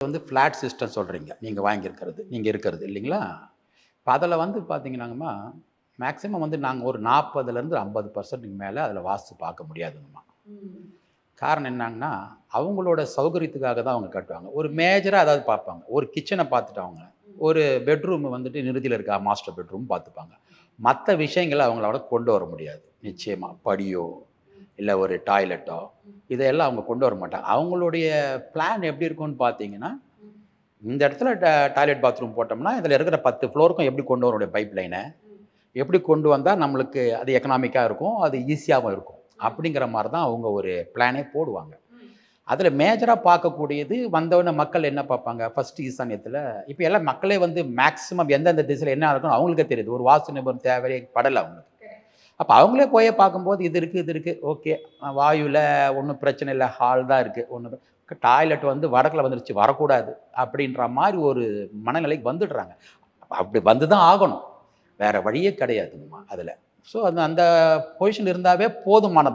வந்து flat system சொல்கிறீங்க நீங்கள் வாங்கியிருக்கிறது நீங்கள் இருக்கிறது இல்லைங்களா? இப்போ அதில் வந்து பார்த்தீங்கன்னாங்கம்மா, மேக்ஸிமம் வந்து நாங்கள் ஒரு 40லேருந்து 50% மேலே அதில் வாஸ்து பார்க்க முடியாதுங்கம்மா. காரணம் என்னாங்கன்னா, அவங்களோட சௌகரியத்துக்காக தான் அவங்க கட்டுவாங்க. ஒரு மேஜரா ஏதாவது பார்ப்பாங்க. ஒரு கிச்சன பார்த்துட்டாங்க. ஒரு பெட்ரூம் வந்துட்டு நிறுதியில இருக்கா மாஸ்டர் பெட்ரூம் பார்த்துப்பாங்க. மத்த விஷயங்கள அவங்களால கொண்டு வர முடியாது. நிச்சயமா. படியோ, இல்ல ஒரு டாய்லெட்டோ, இதெல்லாம் அவங்க கொண்டு வர மாட்டாங்க. அவங்களுடைய பிளான் எப்படி இருக்கும்னு பார்த்தீங்கன்னா, இந்த இடத்துல டாய்லெட் பாத்ரூம் போட்டோம்னா, இதில இருக்கிற 10 ஃப்ளோருக்கும் எப்படி கொண்டு வர முடியும் பைப் லைன? எப்படி கொண்டு வந்தா நம்மளுக்கு அது எக்கனாமிக்கா இருக்கும். அது ஈஸியாவும் இருக்கும். அப்படிங்கிற மாரி தான் அவங்க ஒரு பிளானே போடுவாங்க. அதில மேஜரா பார்க்கக்கூடியது வந்தவுடனே மக்கள் என்ன பார்ப்பாங்க, ஃபர்ஸ்ட் ஈசானியத்தில இப்ப எல்லாம் மக்களே வந்து மேக்ஸிமம் எந்தெந்த திசையில என்ன இருக்குன்னு அவங்களுக்கே தெரியுது. ஒரு வாஸ்து நிபுணர் தேவையே படல அவங்களுக்கு. அப்ப அவங்களே போய் பார்க்கும்போது இது இருக்கு, இது இருக்கு. ஓகே. வாயுல ஒண்ணும் பிரச்சனை இல்ல. ஹால் தான் இருக்கு. ஒண்ணும் டாய்லெட் வந்து வடக்குல வந்துருச்சு. வரக்கூடாது. அப்படின்ற மாரி ஒரு மனநிலைக்கு வந்துடுறாங்க. அப்படி வந்து தான் ஆகணும். வேற வழியே கிடையாதுங்கம்மா அதுல. ஸோ அந்த அந்த பொசிஷன் இருந்தாவே போதுமானது.